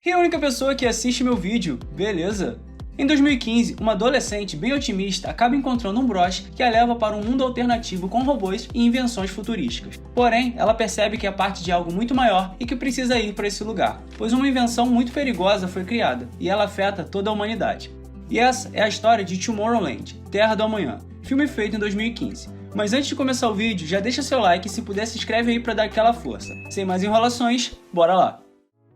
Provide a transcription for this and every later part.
E a única pessoa que assiste meu vídeo, beleza? Em 2015, uma adolescente bem otimista acaba encontrando um broche que a leva para um mundo alternativo com robôs e invenções futurísticas. Porém, ela percebe que é parte de algo muito maior e que precisa ir para esse lugar, pois uma invenção muito perigosa foi criada e ela afeta toda a humanidade. E essa é a história de Tomorrowland, Terra do Amanhã, filme feito em 2015. Mas antes de começar o vídeo, já deixa seu like e se puder se inscreve aí para dar aquela força. Sem mais enrolações, bora lá!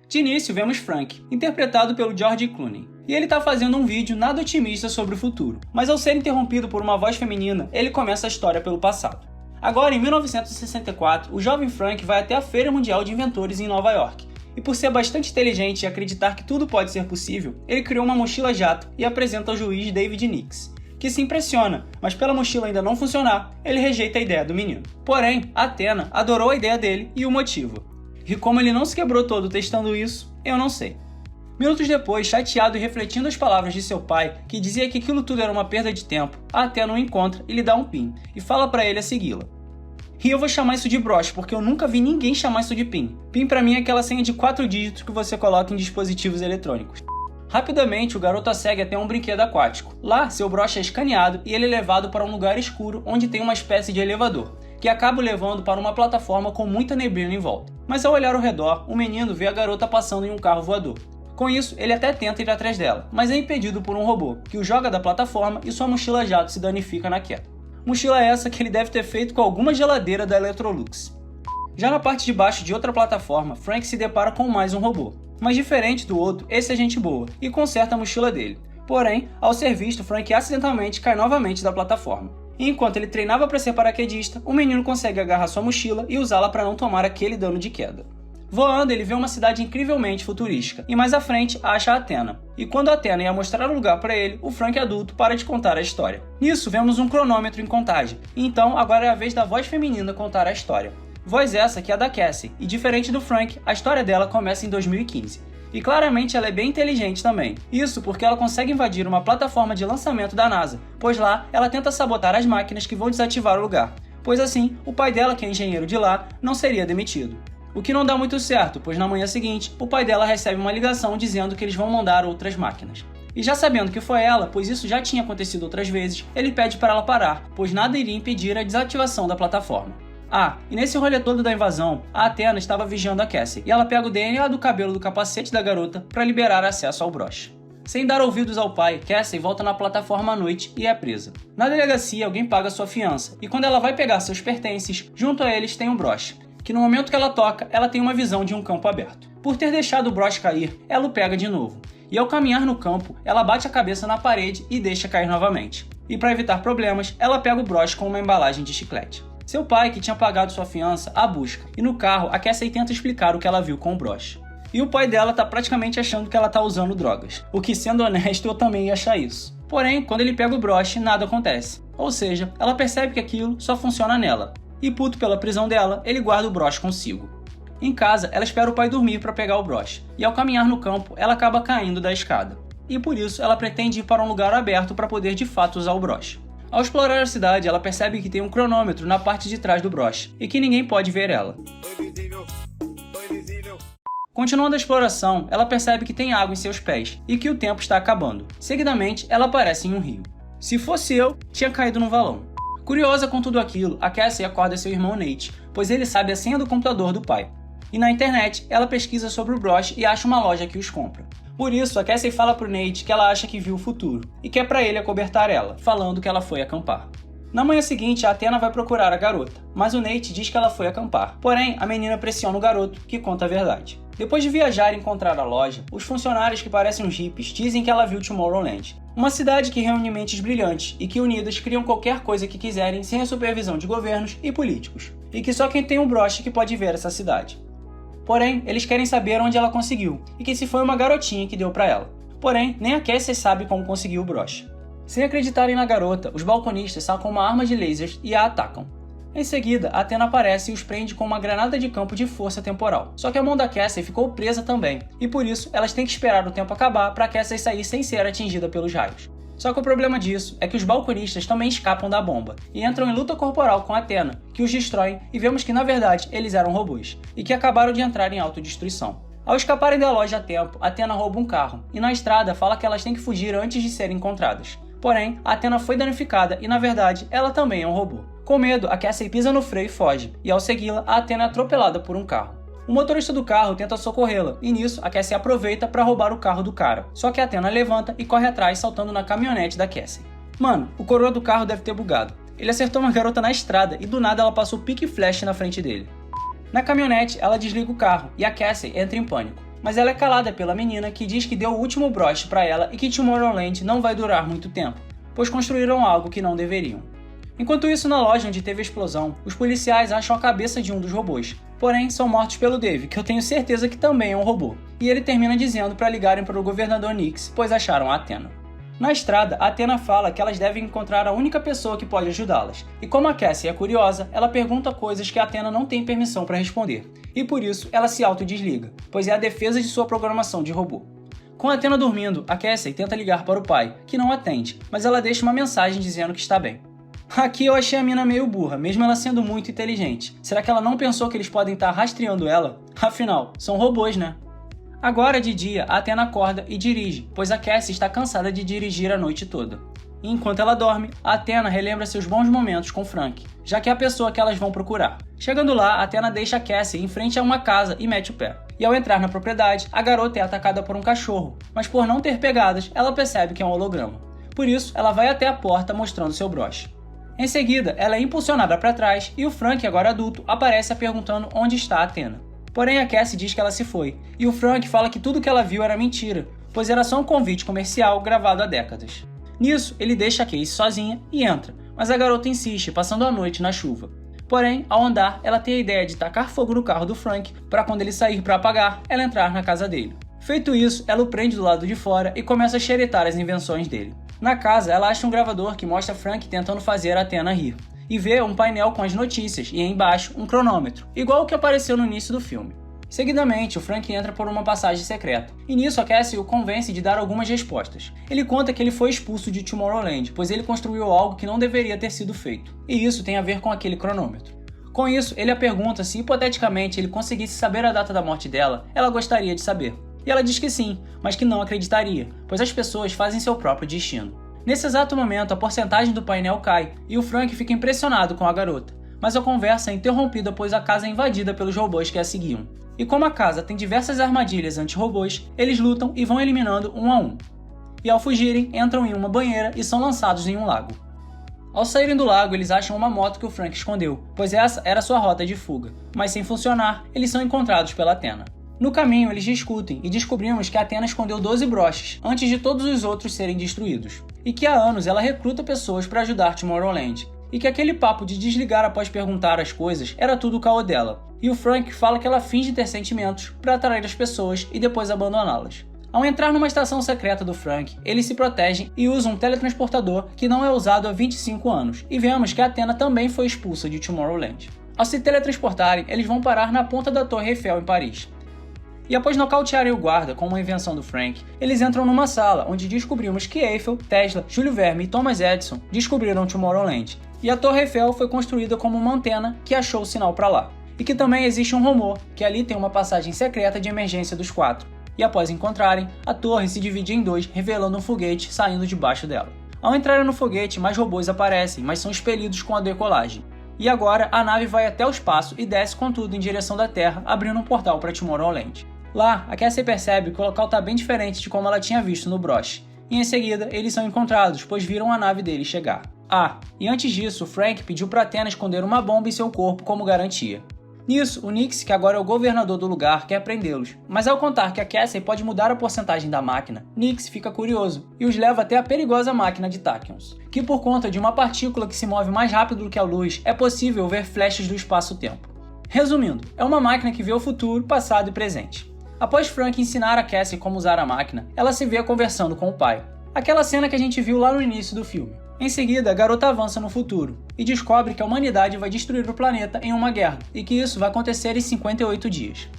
De início, vemos Frank, interpretado pelo George Clooney. E ele tá fazendo um vídeo nada otimista sobre o futuro, mas ao ser interrompido por uma voz feminina, ele começa a história pelo passado. Agora, em 1964, o jovem Frank vai até a Feira Mundial de Inventores em Nova York. E por ser bastante inteligente e acreditar que tudo pode ser possível, ele criou uma mochila-jato e apresenta ao juiz David Nix, que se impressiona, mas pela mochila ainda não funcionar, ele rejeita a ideia do menino. Porém, Athena adorou a ideia dele e o motiva. E como ele não se quebrou todo testando isso, eu não sei. Minutos depois, chateado e refletindo as palavras de seu pai, que dizia que aquilo tudo era uma perda de tempo, a Athena o encontra e lhe dá um pin, e fala pra ele a segui-la. E eu vou chamar isso de broche, porque eu nunca vi ninguém chamar isso de pin. Pin pra mim é aquela senha de 4 dígitos que você coloca em dispositivos eletrônicos. Rapidamente, o garoto a segue até um brinquedo aquático. Lá, seu broche é escaneado e ele é levado para um lugar escuro onde tem uma espécie de elevador, que acaba o levando para uma plataforma com muita neblina em volta. Mas ao olhar ao redor, o menino vê a garota passando em um carro voador. Com isso, ele até tenta ir atrás dela, mas é impedido por um robô, que o joga da plataforma e sua mochila-jato se danifica na queda. Mochila essa que ele deve ter feito com alguma geladeira da Electrolux. Já na parte de baixo de outra plataforma, Frank se depara com mais um robô. Mas diferente do outro, esse é gente boa, e conserta a mochila dele. Porém, ao ser visto, Frank acidentalmente cai novamente da plataforma. E enquanto ele treinava para ser paraquedista, o menino consegue agarrar sua mochila e usá-la para não tomar aquele dano de queda. Voando, ele vê uma cidade incrivelmente futurística, e mais à frente acha a Athena. E quando a Athena ia mostrar o lugar para ele, o Frank adulto para de contar a história. Nisso, vemos um cronômetro em contagem, e então agora é a vez da voz feminina contar a história. Voz essa que é a da Cassie, e diferente do Frank, a história dela começa em 2015. E claramente ela é bem inteligente também. Isso porque ela consegue invadir uma plataforma de lançamento da NASA, pois lá ela tenta sabotar as máquinas que vão desativar o lugar, pois assim, o pai dela, que é engenheiro de lá, não seria demitido. O que não dá muito certo, pois na manhã seguinte, o pai dela recebe uma ligação dizendo que eles vão mandar outras máquinas. E já sabendo que foi ela, pois isso já tinha acontecido outras vezes, ele pede para ela parar, pois nada iria impedir a desativação da plataforma. Ah, e nesse rolê todo da invasão, a Athena estava vigiando a Cassie, e ela pega o DNA do cabelo do capacete da garota para liberar acesso ao broche. Sem dar ouvidos ao pai, Cassie volta na plataforma à noite e é presa. Na delegacia, alguém paga sua fiança, e quando ela vai pegar seus pertences, junto a eles tem um broche, que no momento que ela toca, ela tem uma visão de um campo aberto. Por ter deixado o broche cair, ela o pega de novo, e ao caminhar no campo, ela bate a cabeça na parede e deixa cair novamente. E para evitar problemas, ela pega o broche com uma embalagem de chiclete. Seu pai, que tinha pagado sua fiança, a busca, e no carro, a Cassie tenta explicar o que ela viu com o broche. E o pai dela tá praticamente achando que ela tá usando drogas, o que, sendo honesto, eu também ia achar isso. Porém, quando ele pega o broche, nada acontece. Ou seja, ela percebe que aquilo só funciona nela. E puto pela prisão dela, ele guarda o broche consigo. Em casa, ela espera o pai dormir para pegar o broche, e ao caminhar no campo, ela acaba caindo da escada. E por isso, ela pretende ir para um lugar aberto para poder de fato usar o broche. Ao explorar a cidade, ela percebe que tem um cronômetro na parte de trás do broche, e que ninguém pode ver ela. Continuando a exploração, ela percebe que tem água em seus pés, e que o tempo está acabando. Seguidamente, ela aparece em um rio. Se fosse eu, tinha caído no valão. Curiosa com tudo aquilo, a Cassie acorda seu irmão Nate, pois ele sabe a senha do computador do pai. E na internet, ela pesquisa sobre o broche e acha uma loja que os compra. Por isso, a Cassie fala pro Nate que ela acha que viu o futuro, e quer pra ele acobertar ela, falando que ela foi acampar. Na manhã seguinte, a Athena vai procurar a garota, mas o Nate diz que ela foi acampar. Porém, a menina pressiona o garoto, que conta a verdade. Depois de viajar e encontrar a loja, os funcionários que parecem uns hippies dizem que ela viu Tomorrowland, uma cidade que reúne mentes brilhantes e que unidas criam qualquer coisa que quiserem sem a supervisão de governos e políticos, e que só quem tem um broche que pode ver essa cidade. Porém, eles querem saber onde ela conseguiu, e que se foi uma garotinha que deu pra ela. Porém, nem a Cassie sabe como conseguiu o broche. Sem acreditarem na garota, os balconistas sacam uma arma de lasers e a atacam. Em seguida, a Athena aparece e os prende com uma granada de campo de força temporal. Só que a mão da Cassie ficou presa também, e por isso elas têm que esperar o tempo acabar para Cassie sair sem ser atingida pelos raios. Só que o problema disso é que os balconistas também escapam da bomba e entram em luta corporal com Athena, que os destroem, e vemos que na verdade eles eram robôs, e que acabaram de entrar em autodestruição. Ao escaparem da loja a tempo, Athena rouba um carro, e na estrada fala que elas têm que fugir antes de serem encontradas. Porém, a Athena foi danificada e, na verdade, ela também é um robô. Com medo, a Cassie pisa no freio e foge, e ao segui-la, a Athena é atropelada por um carro. O motorista do carro tenta socorrê-la, e nisso, a Cassie aproveita para roubar o carro do cara, só que a Athena levanta e corre atrás, saltando na caminhonete da Cassie. Mano, o coroa do carro deve ter bugado. Ele acertou uma garota na estrada e do nada ela passou pique e flash na frente dele. Na caminhonete, ela desliga o carro e a Cassie entra em pânico. Mas ela é calada pela menina que diz que deu o último broche para ela e que Tomorrowland não vai durar muito tempo, pois construíram algo que não deveriam. Enquanto isso, na loja onde teve a explosão, os policiais acham a cabeça de um dos robôs, porém são mortos pelo Dave, que eu tenho certeza que também é um robô, e ele termina dizendo para ligarem para o governador Nix, pois acharam a Athena. Na estrada, a Athena fala que elas devem encontrar a única pessoa que pode ajudá-las, e como a Cassie é curiosa, ela pergunta coisas que a Athena não tem permissão para responder, e por isso ela se autodesliga, pois é a defesa de sua programação de robô. Com a Athena dormindo, a Cassie tenta ligar para o pai, que não atende, mas ela deixa uma mensagem dizendo que está bem. Aqui eu achei a mina meio burra, mesmo ela sendo muito inteligente. Será que ela não pensou que eles podem estar rastreando ela? Afinal, são robôs, né? Agora de dia, a Athena acorda e dirige, pois a Cassie está cansada de dirigir a noite toda. E enquanto ela dorme, a Athena relembra seus bons momentos com Frank, já que é a pessoa que elas vão procurar. Chegando lá, a Athena deixa a Cassie em frente a uma casa e mete o pé. E ao entrar na propriedade, a garota é atacada por um cachorro, mas por não ter pegadas, ela percebe que é um holograma. Por isso, ela vai até a porta mostrando seu broche. Em seguida, ela é impulsionada para trás e o Frank, agora adulto, aparece perguntando onde está a Athena. Porém, a Cassie diz que ela se foi, e o Frank fala que tudo que ela viu era mentira, pois era só um convite comercial gravado há décadas. Nisso, ele deixa a Cassie sozinha e entra, mas a garota insiste, passando a noite na chuva. Porém, ao andar, ela tem a ideia de tacar fogo no carro do Frank, para quando ele sair para apagar, ela entrar na casa dele. Feito isso, ela o prende do lado de fora e começa a xeretar as invenções dele. Na casa, ela acha um gravador que mostra Frank tentando fazer a Athena rir, e vê um painel com as notícias e embaixo um cronômetro, igual o que apareceu no início do filme. Seguidamente, o Frank entra por uma passagem secreta, e nisso a Cassie o convence de dar algumas respostas. Ele conta que ele foi expulso de Tomorrowland, pois ele construiu algo que não deveria ter sido feito, e isso tem a ver com aquele cronômetro. Com isso, ele a pergunta se hipoteticamente ele conseguisse saber a data da morte dela, ela gostaria de saber. E ela diz que sim, mas que não acreditaria, pois as pessoas fazem seu próprio destino. Nesse exato momento, a porcentagem do painel cai e o Frank fica impressionado com a garota, mas a conversa é interrompida pois a casa é invadida pelos robôs que a seguiam. E como a casa tem diversas armadilhas anti-robôs, eles lutam e vão eliminando um a um. E ao fugirem, entram em uma banheira e são lançados em um lago. Ao saírem do lago, eles acham uma moto que o Frank escondeu, pois essa era sua rota de fuga, mas sem funcionar, eles são encontrados pela Athena. No caminho, eles discutem e descobrimos que a Athena escondeu 12 broches, antes de todos os outros serem destruídos, e que há anos ela recruta pessoas para ajudar Tomorrowland, e que aquele papo de desligar após perguntar as coisas era tudo o caô dela, e o Frank fala que ela finge ter sentimentos para atrair as pessoas e depois abandoná-las. Ao entrar numa estação secreta do Frank, eles se protegem e usam um teletransportador que não é usado há 25 anos, e vemos que a Athena também foi expulsa de Tomorrowland. Ao se teletransportarem, eles vão parar na ponta da Torre Eiffel em Paris. E após nocautearem o guarda com uma invenção do Frank, eles entram numa sala onde descobrimos que Eiffel, Tesla, Júlio Verne e Thomas Edison descobriram Tomorrowland. E a Torre Eiffel foi construída como uma antena que achou o sinal para lá. E que também existe um rumor que ali tem uma passagem secreta de emergência dos quatro. E após encontrarem, a torre se divide em dois, revelando um foguete saindo debaixo dela. Ao entrarem no foguete, mais robôs aparecem, mas são expelidos com a decolagem. E agora, a nave vai até o espaço e desce com tudo em direção da Terra, abrindo um portal para Tomorrowland. Lá, a Cassie percebe que o local está bem diferente de como ela tinha visto no broche. E em seguida, eles são encontrados, pois viram a nave dele chegar. E antes disso, o Frank pediu para Athena esconder uma bomba em seu corpo como garantia. Nisso, o Nix, que agora é o governador do lugar, quer prendê-los, mas ao contar que a Cassie pode mudar a porcentagem da máquina, Nix fica curioso e os leva até a perigosa máquina de Tachyons, que por conta de uma partícula que se move mais rápido do que a luz, é possível ver flashes do espaço-tempo. Resumindo, é uma máquina que vê o futuro, passado e presente. Após Frank ensinar a Cassie como usar a máquina, ela se vê conversando com o pai. Aquela cena que a gente viu lá no início do filme. Em seguida, a garota avança no futuro e descobre que a humanidade vai destruir o planeta em uma guerra e que isso vai acontecer em 58 dias.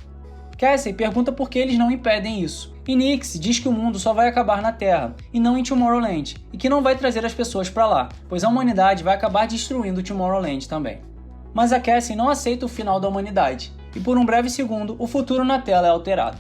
Cassie pergunta por que eles não impedem isso, e Nix diz que o mundo só vai acabar na Terra e não em Tomorrowland e que não vai trazer as pessoas para lá, pois a humanidade vai acabar destruindo Tomorrowland também. Mas a Cassie não aceita o final da humanidade e por um breve segundo o futuro na tela é alterado.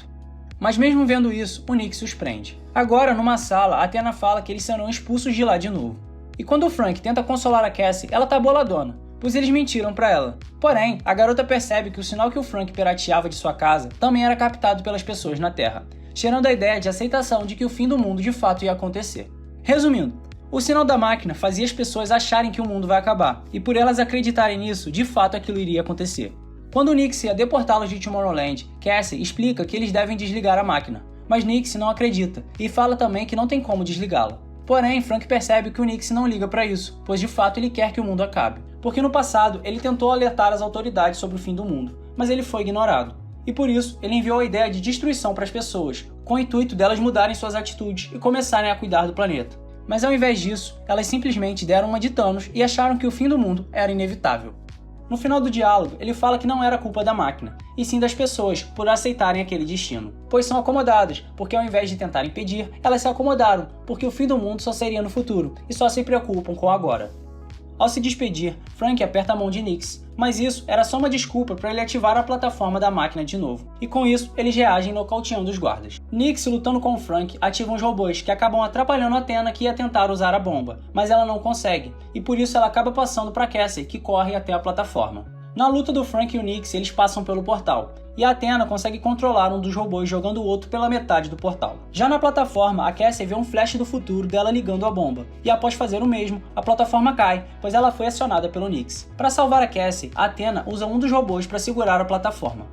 Mas mesmo vendo isso, o Nick os prende. Agora, numa sala, a Athena fala que eles serão expulsos de lá de novo. E quando o Frank tenta consolar a Cassie, ela tá boladona, pois eles mentiram pra ela. Porém, a garota percebe que o sinal que o Frank pirateava de sua casa também era captado pelas pessoas na Terra, gerando a ideia de aceitação de que o fim do mundo de fato ia acontecer. Resumindo, o sinal da máquina fazia as pessoas acharem que o mundo vai acabar, e por elas acreditarem nisso, de fato aquilo iria acontecer. Quando Nix ia deportá-los de Tomorrowland, Cassie explica que eles devem desligar a máquina, mas Nix não acredita, e fala também que não tem como desligá-la. Porém, Frank percebe que o Nix não liga para isso, pois de fato ele quer que o mundo acabe, porque no passado ele tentou alertar as autoridades sobre o fim do mundo, mas ele foi ignorado. E por isso, ele enviou a ideia de destruição para as pessoas, com o intuito delas mudarem suas atitudes e começarem a cuidar do planeta. Mas ao invés disso, elas simplesmente deram uma de Thanos e acharam que o fim do mundo era inevitável. No final do diálogo, ele fala que não era culpa da máquina, e sim das pessoas por aceitarem aquele destino, pois são acomodadas, porque ao invés de tentar impedir, elas se acomodaram, porque o fim do mundo só seria no futuro, e só se preocupam com o agora. Ao se despedir, Frank aperta a mão de Nix, mas isso era só uma desculpa para ele ativar a plataforma da máquina de novo, e com isso eles reagem nocauteando os guardas. Nix, lutando com o Frank, ativa os robôs que acabam atrapalhando a Athena, que ia tentar usar a bomba, mas ela não consegue, e por isso ela acaba passando para Cassie, que corre até a plataforma. Na luta do Frank e o Nix, eles passam pelo portal, e a Athena consegue controlar um dos robôs jogando o outro pela metade do portal. Já na plataforma, a Cassie vê um flash do futuro dela ligando a bomba, e após fazer o mesmo, a plataforma cai, pois ela foi acionada pelo Nix. Para salvar a Cassie, a Athena usa um dos robôs para segurar a plataforma.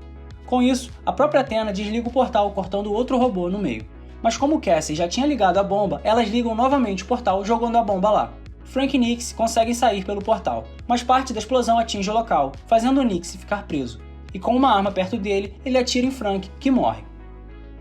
Com isso, a própria Athena desliga o portal cortando o outro robô no meio. Mas como Cassie já tinha ligado a bomba, elas ligam novamente o portal jogando a bomba lá. Frank e Nix conseguem sair pelo portal, mas parte da explosão atinge o local, fazendo o Nix ficar preso. E com uma arma perto dele, ele atira em Frank, que morre.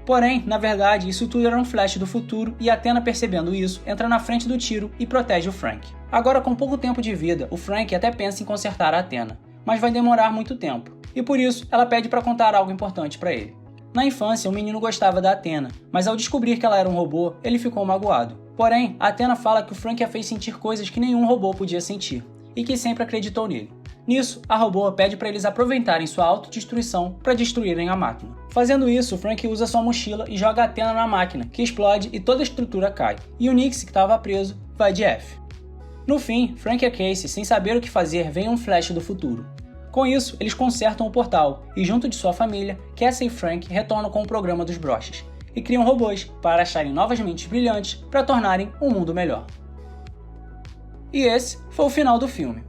Porém, na verdade, isso tudo era um flash do futuro e Athena, percebendo isso, entra na frente do tiro e protege o Frank. Agora, com pouco tempo de vida, o Frank até pensa em consertar a Athena, mas vai demorar muito tempo, e por isso ela pede para contar algo importante para ele. Na infância, o menino gostava da Athena, mas ao descobrir que ela era um robô, ele ficou magoado. Porém, a Athena fala que o Frank a fez sentir coisas que nenhum robô podia sentir, e que sempre acreditou nele. Nisso, a robô pede para eles aproveitarem sua autodestruição para destruírem a máquina. Fazendo isso, o Frank usa sua mochila e joga a Athena na máquina, que explode e toda a estrutura cai, e o Nix, que estava preso, vai de F. No fim, Frank e a Cassie, sem saber o que fazer, veem um flash do futuro. Com isso, eles consertam o portal, e junto de sua família, Cassie e Frank retornam com o programa dos broches, e criam robôs para acharem novas mentes brilhantes para tornarem um mundo melhor. E esse foi o final do filme.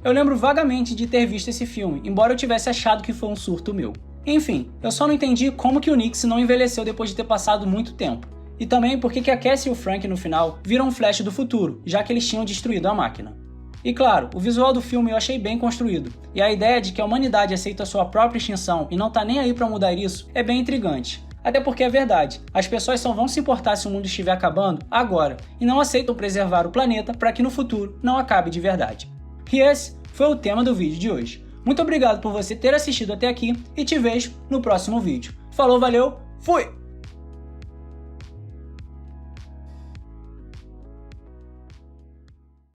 Eu lembro vagamente de ter visto esse filme, embora eu tivesse achado que foi um surto meu. Enfim, eu só não entendi como que o Nix não envelheceu depois de ter passado muito tempo. E também por que a Cassie e o Frank no final viram um flash do futuro, já que eles tinham destruído a máquina. E claro, o visual do filme eu achei bem construído, e a ideia de que a humanidade aceita sua própria extinção e não tá nem aí pra mudar isso é bem intrigante. Até porque é verdade, as pessoas só vão se importar se o mundo estiver acabando agora, e não aceitam preservar o planeta para que no futuro não acabe de verdade. E esse foi o tema do vídeo de hoje. Muito obrigado por você ter assistido até aqui e te vejo no próximo vídeo. Falou, valeu, fui!